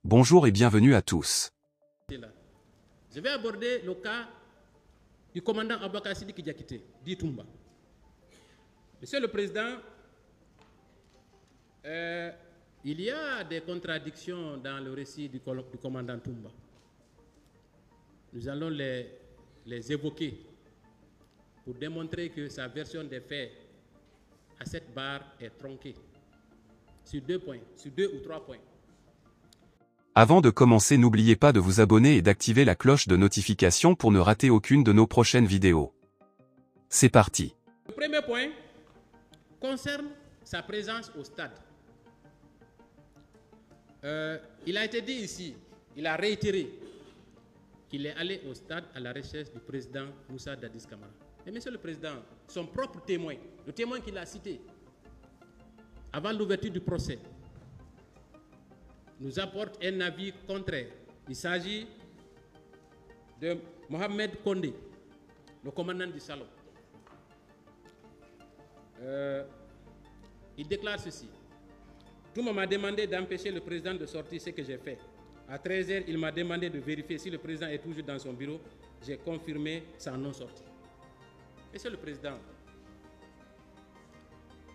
Bonjour et bienvenue à tous. Je vais aborder le cas du commandant Aboubacar Sidiki Diakité, dit Toumba. Monsieur le Président, il y a des contradictions dans le récit du commandant Toumba. Nous allons les évoquer pour démontrer que sa version des faits à cette barre est tronquée sur 2 points, sur 2 ou 3 points. Avant de commencer, n'oubliez pas de vous abonner et d'activer la cloche de notification pour ne rater aucune de nos prochaines vidéos. C'est parti. Le premier point concerne sa présence au stade. Il a été dit ici, il a réitéré qu'il est allé au stade à la recherche du président Moussa Dadis Camara. Et Monsieur le Président, son propre témoin, le témoin qu'il a cité avant l'ouverture du procès, nous apporte un avis contraire. Il s'agit de Mohamed Kondé, le commandant du salon. Il déclare ceci. Tout le monde m'a demandé d'empêcher le président de sortir, ce que j'ai fait. À 13h, il m'a demandé de vérifier si le président est toujours dans son bureau. J'ai confirmé sa non-sortie. Monsieur le Président,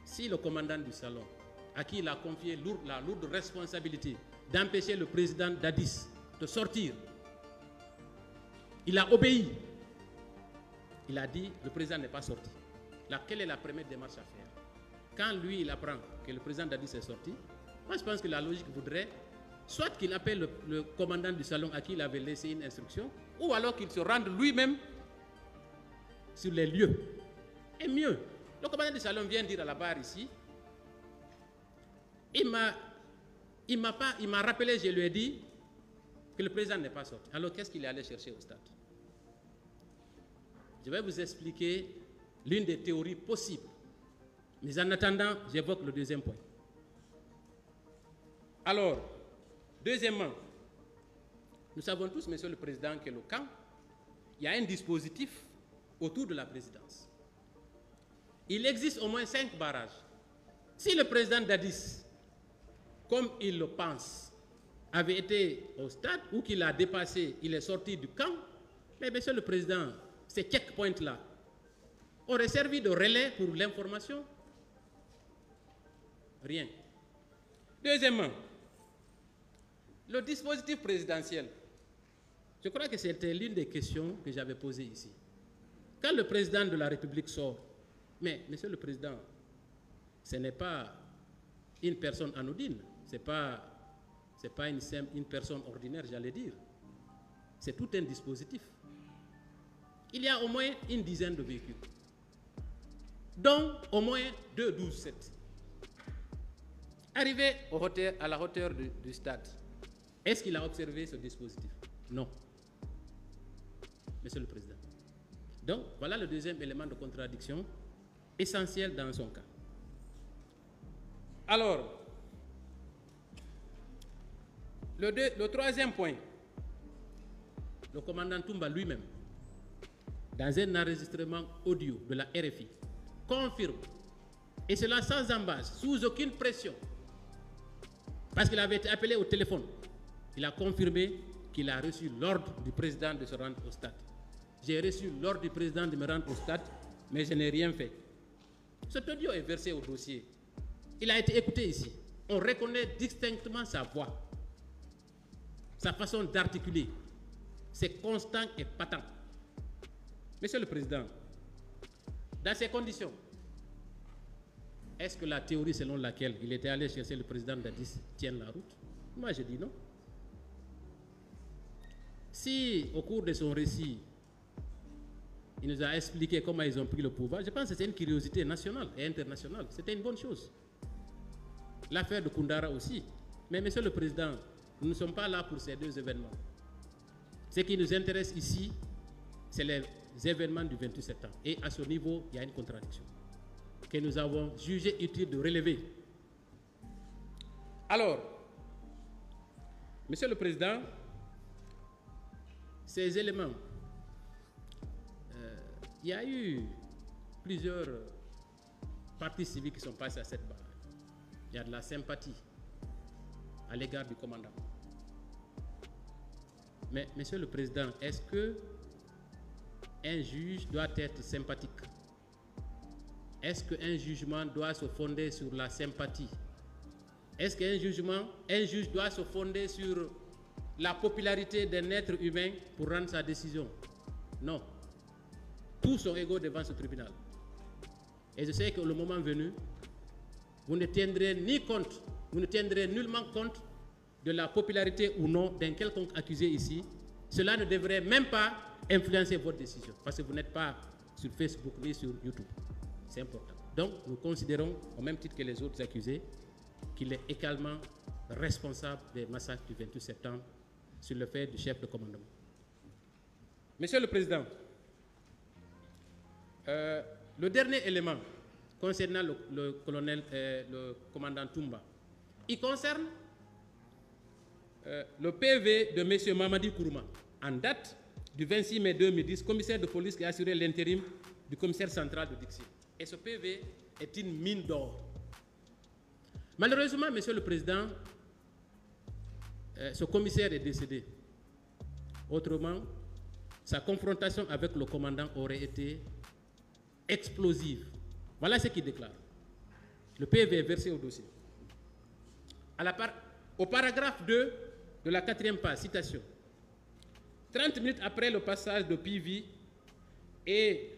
si le commandant du salon, à qui il a confié la lourde responsabilité d'empêcher le président Dadis de sortir, il a obéi. Il a dit le président n'est pas sorti. Là, quelle est la première démarche à faire? Quand lui, il apprend que le président Dadis est sorti, moi je pense que la logique voudrait soit qu'il appelle le commandant du salon à qui il avait laissé une instruction, ou alors qu'il se rende lui-même sur les lieux. Et mieux, le commandant du salon vient dire à la barre ici, il m'a rappelé, je lui ai dit que le président n'est pas sorti. Alors qu'est-ce qu'il est allé chercher au stade? Je vais vous expliquer l'une des théories possibles. Mais en attendant, j'évoque le deuxième point. Alors, deuxièmement, nous savons tous, Monsieur le Président, que le camp, il y a un dispositif autour de la présidence. Il existe au moins 5 barrages. Si le président Dadis, comme il le pense, avait été au stade ou qu'il a dépassé, il est sorti du camp, mais Monsieur le Président, ces checkpoints-là auraient servi de relais pour l'information? Rien. Deuxièmement, le dispositif présidentiel. Je crois que c'était l'une des questions que j'avais posées ici. Quand le président de la République sort, mais Monsieur le Président, ce n'est pas une personne anodine, ce n'est pas une personne ordinaire, j'allais dire. C'est tout un dispositif. Il y a au moins une dizaine de véhicules, dont au moins 2 12-7. Arrivé à la hauteur du stade, est-ce qu'il a observé ce dispositif? Non. Monsieur le Président. Donc, voilà le deuxième élément de contradiction essentiel dans son cas. Alors, le troisième point, le commandant Toumba lui-même, dans un enregistrement audio de la RFI, confirme, et cela sans embâche, sous aucune pression, parce qu'il avait été appelé au téléphone, il a confirmé qu'il a reçu l'ordre du président de se rendre au stade. J'ai reçu l'ordre du président de me rendre au stade, mais je n'ai rien fait. Cet audio est versé au dossier. Il a été écouté ici. On reconnaît distinctement sa voix, sa façon d'articuler. C'est constant et patent. Monsieur le Président, dans ces conditions, est-ce que la théorie selon laquelle il était allé chercher le président Dadis tient la route? Moi, je dis non. Si, au cours de son récit, il nous a expliqué comment ils ont pris le pouvoir, je pense que c'était une curiosité nationale et internationale. C'était une bonne chose. L'affaire de Koundara aussi. Mais Monsieur le Président, nous ne sommes pas là pour ces 2 événements. Ce qui nous intéresse ici, c'est les événements du 28 septembre. Et à ce niveau, il y a une contradiction que nous avons jugé utile de relever. Alors, Monsieur le Président, ces éléments, il y a eu plusieurs parties civiques qui sont passées à cette barre. Il y a de la sympathie à l'égard du commandant. Mais, Monsieur le Président, est-ce que un juge doit être sympathique? Est-ce qu'un jugement doit se fonder sur la sympathie? Est-ce qu'un juge doit se fonder sur la popularité d'un être humain pour rendre sa décision? Non. Tous sont égaux devant ce tribunal. Et je sais que le moment venu, vous ne tiendrez nullement compte de la popularité ou non d'un quelconque accusé ici. Cela ne devrait même pas influencer votre décision, parce que vous n'êtes pas sur Facebook ni sur YouTube. C'est important. Donc, nous considérons, au même titre que les autres accusés, qu'il est également responsable des massacres du 28 septembre sur le fait du chef de commandement. Monsieur le Président, le dernier élément concernant le commandant Toumba, il concerne le PV de M. Mamadi Kourouma, en date du 26 mai 2010, commissaire de police qui a assuré l'intérim du commissaire central de Dixie. Et ce PV est une mine d'or. Malheureusement, Monsieur le Président, ce commissaire est décédé. Autrement, sa confrontation avec le commandant aurait été explosive. Voilà ce qu'il déclare. Le PV est versé au dossier. Au paragraphe 2 de la 4e page, citation. 30 minutes après le passage de PV et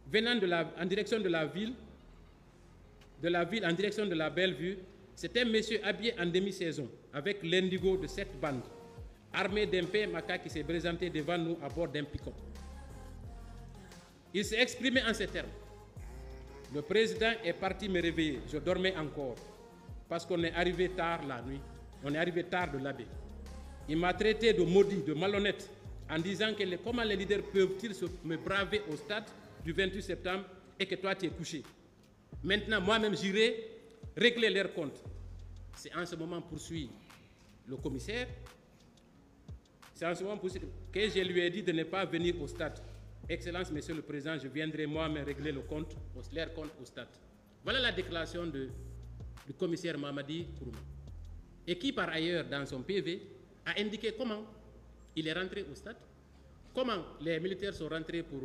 venant en direction de la ville en direction de la Bellevue, c'était un monsieur habillé en demi-saison avec l'indigo de cette bande, armé d'un PMK qui s'est présenté devant nous à bord d'un pick-up. Il s'est exprimé en ces termes. Le président est parti me réveiller. Je dormais encore parce qu'on est arrivé tard la nuit. On est arrivé tard de l'abbé. Il m'a traité de maudit, de malhonnête, en disant que comment les leaders peuvent-ils me braver au stade du 28 septembre et que toi tu es couché. Maintenant, moi-même, j'irai régler leurs comptes. C'est en ce moment, poursuit le commissaire, c'est en ce moment que je lui ai dit de ne pas venir au stade. Excellence, Monsieur le Président, je viendrai moi-même régler leurs comptes au stade. Voilà la déclaration du commissaire Mamadi Kourouma. Et qui, par ailleurs, dans son PV, a indiqué comment il est rentré au stade, comment les militaires sont rentrés pour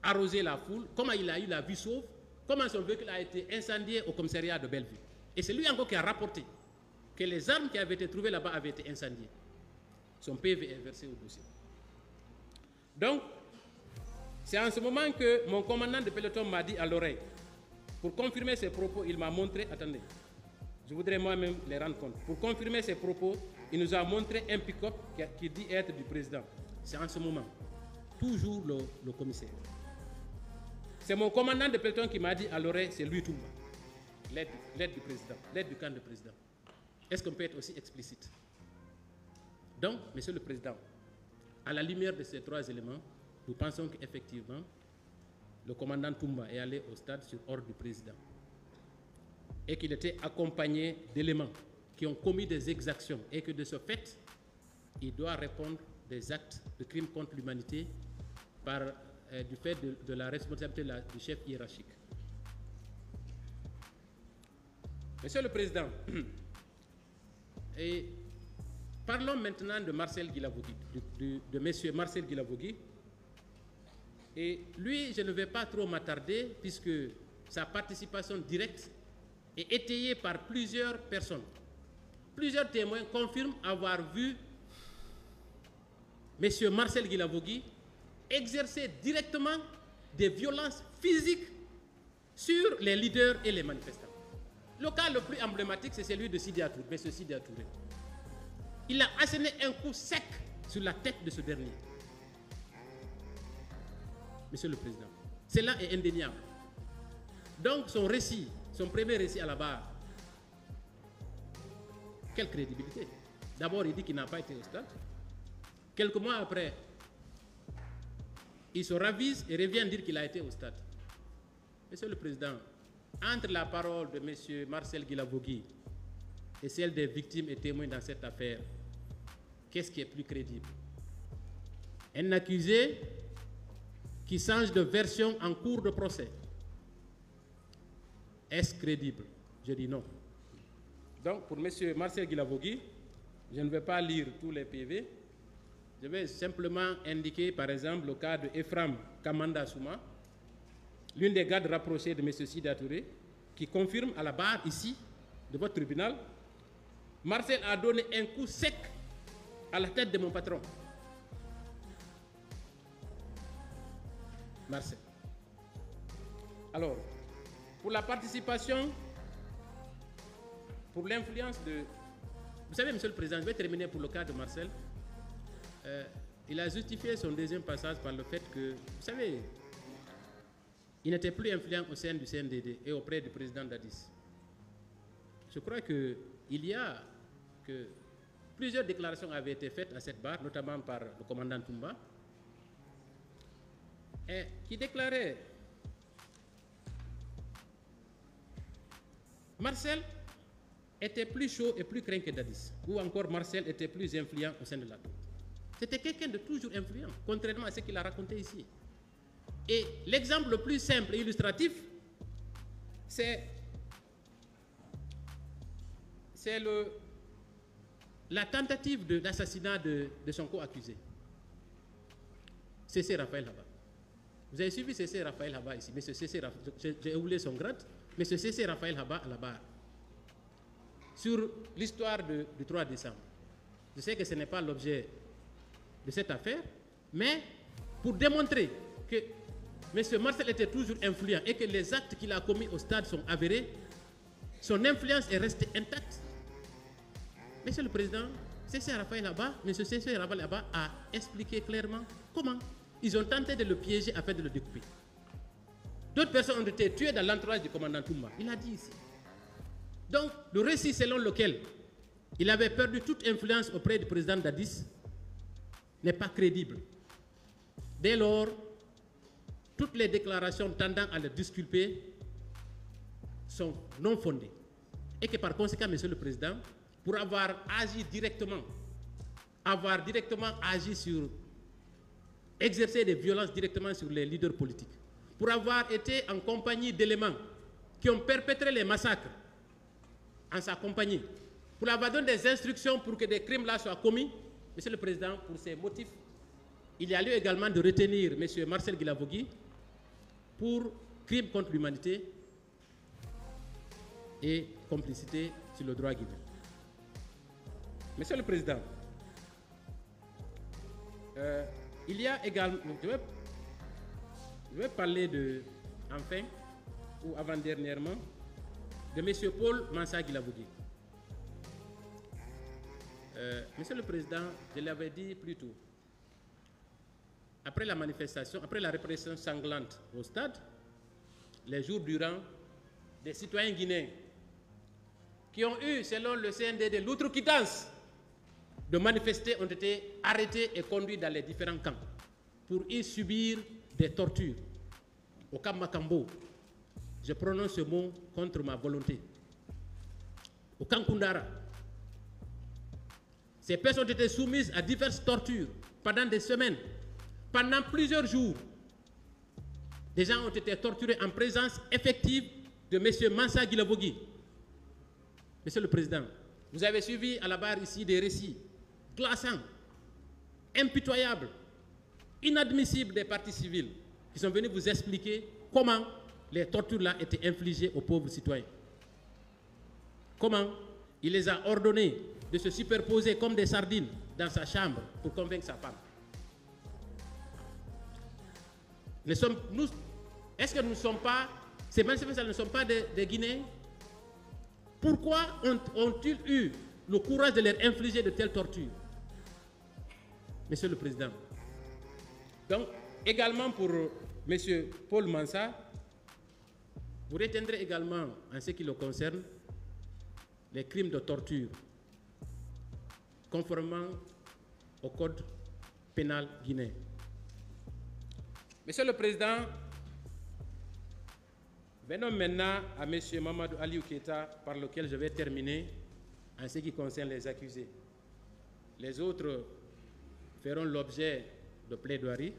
arroser la foule, comment il a eu la vie sauve, comment son véhicule a été incendié au commissariat de Bellevue. Et c'est lui encore qui a rapporté que les armes qui avaient été trouvées là-bas avaient été incendiées. Son PV est versé au dossier. Donc, c'est en ce moment que mon commandant de peloton m'a dit à l'oreille, pour confirmer ses propos, il m'a montré, attendez, je voudrais moi-même les rendre compte. Pour confirmer ses propos, il nous a montré un pick-up qui dit être du président. C'est en ce moment, toujours le commissaire. C'est mon commandant de peloton qui m'a dit à l'oreille, c'est lui Toumba, l'aide du président, l'aide du camp du président. Est-ce qu'on peut être aussi explicite? Donc, Monsieur le Président, à la lumière de ces trois éléments, nous pensons qu'effectivement, le commandant Toumba est allé au stade sur ordre du président et qu'il était accompagné d'éléments qui ont commis des exactions et que de ce fait, il doit répondre des actes de crimes contre l'humanité du fait de la responsabilité du chef hiérarchique. Monsieur le Président, et parlons maintenant de Marcel Guilavogui, de monsieur Marcel Guilavogui. Et lui, je ne vais pas trop m'attarder puisque sa participation directe est étayée par plusieurs personnes. Plusieurs témoins confirment avoir vu monsieur Marcel Guilavogui exercer directement des violences physiques sur les leaders et les manifestants. Le cas le plus emblématique, c'est celui de Sidi Atouré, monsieur Sidi Atouré. Il a asséné un coup sec sur la tête de ce dernier. Monsieur le Président, cela est indéniable. Donc son récit, son premier récit à la barre, quelle crédibilité? D'abord, il dit qu'il n'a pas été au stade. Quelques mois après, il se ravise et revient dire qu'il a été au stade. Monsieur le Président, entre la parole de M. Marcel Guilavogui et celle des victimes et témoins dans cette affaire, qu'est-ce qui est plus crédible? Un accusé qui change de version en cours de procès. Est-ce crédible? Je dis non. Donc, pour M. Marcel Guilavogui, je ne vais pas lire tous les PV, Je vais simplement indiquer, par exemple, le cas de Ephraim Kamanda Souma, l'une des gardes rapprochées de M. Sida Touré, qui confirme à la barre ici, de votre tribunal, Marcel a donné un coup sec à la tête de mon patron. Marcel. Alors, pour la participation, pour l'influence de... Vous savez, Monsieur le Président, je vais terminer pour le cas de Marcel. Il a justifié son deuxième passage par le fait que, vous savez, il n'était plus influent au sein du CNDD et auprès du président Dadis. Je crois qu'il y a que plusieurs déclarations avaient été faites à cette barre, notamment par le commandant Toumba, et qui déclarait Marcel était plus chaud et plus craint que Dadis, ou encore Marcel était plus influent au sein de la tour. C'était quelqu'un de toujours influent, contrairement à ce qu'il a raconté ici. Et l'exemple le plus simple et illustratif, c'est la tentative d'assassinat de son co-accusé, C.C. Raphaël Haba. Vous avez suivi C.C. Raphaël Haba ici, mais j'ai oublié son grade, mais ce C.C. Raphaël Haba à la barre, sur l'histoire du 3 décembre. Je sais que ce n'est pas l'objet de cette affaire, mais pour démontrer que M. Marcel était toujours influent et que les actes qu'il a commis au stade sont avérés, son influence est restée intacte. Monsieur le Président, C.C. Raphaël Haba, M. C.C. Raphaël Haba a expliqué clairement comment ils ont tenté de le piéger afin de le découper. D'autres personnes ont été tuées dans l'entourage du commandant Toumba. Il a dit ici. Donc, le récit selon lequel il avait perdu toute influence auprès du président Dadis n'est pas crédible. Dès lors, toutes les déclarations tendant à le disculper sont non fondées. Et que par conséquent, Monsieur le Président, pour avoir agi directement, exercer des violences directement sur les leaders politiques, pour avoir été en compagnie d'éléments qui ont perpétré les massacres en sa compagnie, pour avoir donné des instructions pour que des crimes-là soient commis, Monsieur le Président, pour ces motifs, il y a lieu également de retenir M. Marcel Guilavogui pour crime contre l'humanité et complicité sur le droit guinéen. Monsieur le Président, il y a également, je vais parler de, enfin, ou avant-dernièrement, de M. Paul Mansa Guilavogui. Monsieur le Président, je l'avais dit plus tôt, après la manifestation, après la répression sanglante au stade, les jours durant, des citoyens guinéens qui ont eu, selon le CNDD, l'outrequittance de manifester ont été arrêtés et conduits dans les différents camps pour y subir des tortures. Au camp Makambo, je prononce ce mot contre ma volonté. Au camp Kundara, ces personnes ont été soumises à diverses tortures pendant des semaines, pendant plusieurs jours. Des gens ont été torturés en présence effective de M. Mansa Guilavogui. Monsieur le Président, vous avez suivi à la barre ici des récits glaçants, impitoyables, inadmissibles des partis civils qui sont venus vous expliquer comment les tortures-là étaient infligées aux pauvres citoyens. Comment il les a ordonnés de se superposer comme des sardines dans sa chambre pour convaincre sa femme. Est-ce que nous ne sommes pas, ces manifestants ne sont pas des Guinéens? Pourquoi ont-ils eu le courage de leur infliger de telles tortures? Monsieur le Président. Donc, également pour M. Paul Mansa, vous retiendrez également, en ce qui le concerne, les crimes de torture, conformément au code pénal guinéen. Monsieur le Président, venons maintenant à M. Mamadou Aliou Keita, par lequel je vais terminer en ce qui concerne les accusés. Les autres feront l'objet de plaidoirie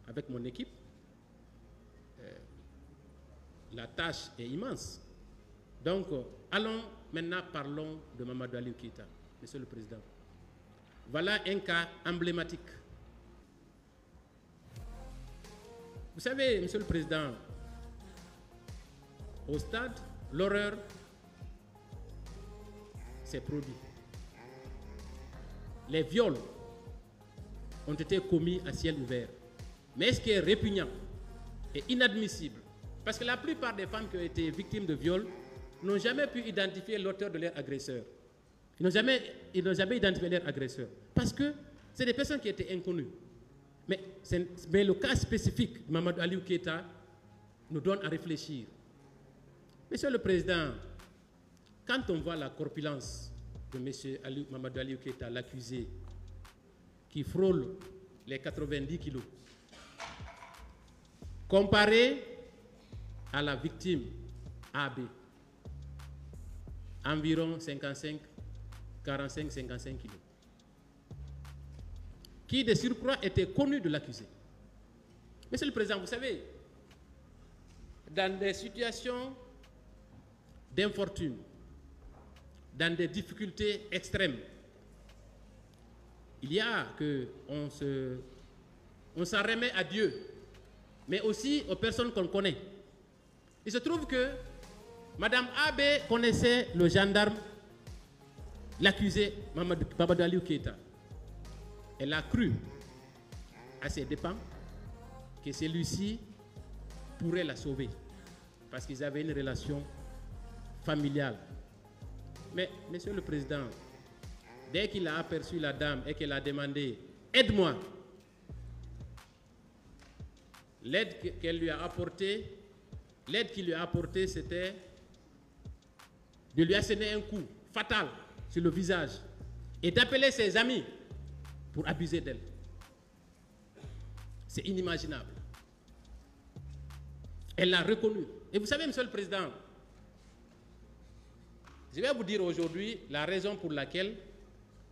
avec mon équipe. La tâche est immense. Donc, allons maintenant, parlons de Mamadou Aliou Keita, Monsieur le Président. Voilà un cas emblématique. Vous savez, Monsieur le Président, au stade, l'horreur s'est produite. Les viols ont été commis à ciel ouvert. Mais ce qui est répugnant et inadmissible, parce que la plupart des femmes qui ont été victimes de viols n'ont jamais pu identifier l'auteur de leur agresseur. Ils n'ont jamais identifié leur agresseur. Parce que c'est des personnes qui étaient inconnues. Mais le cas spécifique de Mamadou Aliou Keïta nous donne à réfléchir. Monsieur le Président, quand on voit la corpulence de M. Mamadou Aliou Keïta, l'accusé, qui frôle les 90 kilos, comparé à la victime AB, environ 45, 45, 55 kilos, qui de surcroît était connu de l'accusé. Monsieur le Président, vous savez, dans des situations d'infortune, dans des difficultés extrêmes, il y a qu'on s'en remet à Dieu, mais aussi aux personnes qu'on connaît. Il se trouve que Madame Abbé connaissait le gendarme, l'accusé Mamadou Aliou Keïta. Elle a cru à ses dépens que celui-ci pourrait la sauver parce qu'ils avaient une relation familiale. Mais, Monsieur le Président, dès qu'il a aperçu la dame et qu'elle a demandé « Aide-moi », l'aide qu'il lui a apportée, c'était de lui asséner un coup fatal sur le visage et d'appeler ses amis pour abuser d'elle. C'est inimaginable. Elle l'a reconnu. Et vous savez, Monsieur le Président, je vais vous dire aujourd'hui la raison pour laquelle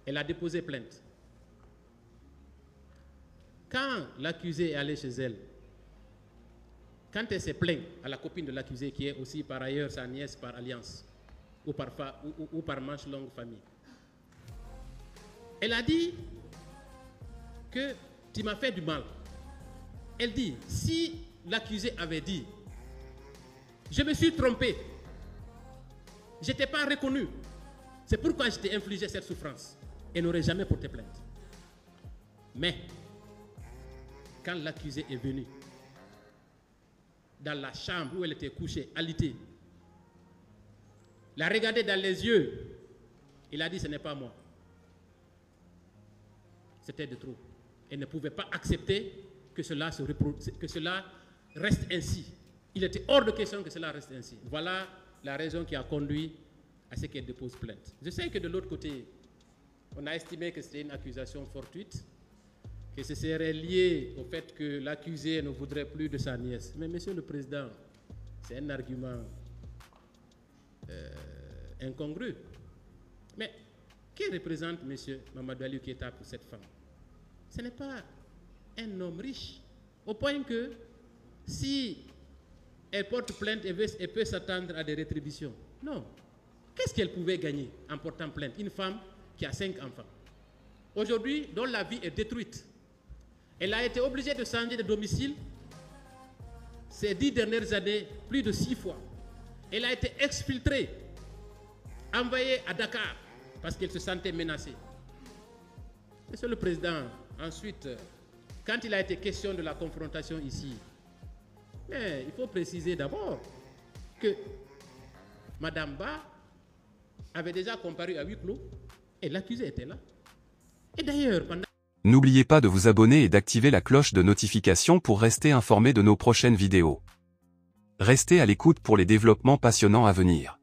elle a déposé plainte. Quand l'accusé est allé chez elle, quand elle s'est plainte à la copine de l'accusé, qui est aussi par ailleurs sa nièce par alliance ou par manche longue famille, elle a dit que tu m'as fait du mal. Elle dit, si l'accusé avait dit, je me suis trompé, je ne t'ai pas reconnu, c'est pourquoi je t'ai infligé cette souffrance, elle n'aurait jamais porté plainte. Mais, quand l'accusé est venu, dans la chambre où elle était couchée, alitée, l'a regardé dans les yeux, il a dit, ce n'est pas moi. C'était de trop. Elle ne pouvait pas accepter que cela reste ainsi. Il était hors de question que cela reste ainsi. Voilà la raison qui a conduit à ce qu'elle dépose plainte. Je sais que de l'autre côté, on a estimé que c'était une accusation fortuite, que ce serait lié au fait que l'accusé ne voudrait plus de sa nièce. Mais Monsieur le Président, c'est un argument incongru. Mais qui représente M. Mamadou Aliou Keïta pour cette femme? Ce n'est pas un homme riche, au point que si elle porte plainte, elle peut s'attendre à des rétributions. Non. Qu'est-ce qu'elle pouvait gagner en portant plainte? Une femme qui a 5 enfants. Aujourd'hui, dont la vie est détruite. Elle a été obligée de changer de domicile ces 10 dernières années, plus de 6 fois. Elle a été exfiltrée, envoyée à Dakar, parce qu'elle se sentait menacée. Monsieur le Président, ensuite, quand il a été question de la confrontation ici, mais il faut préciser d'abord que Madame Ba avait déjà comparu à huis clos et l'accusé était là. Et d'ailleurs, pendant... N'oubliez pas de vous abonner et d'activer la cloche de notification pour rester informé de nos prochaines vidéos. Restez à l'écoute pour les développements passionnants à venir.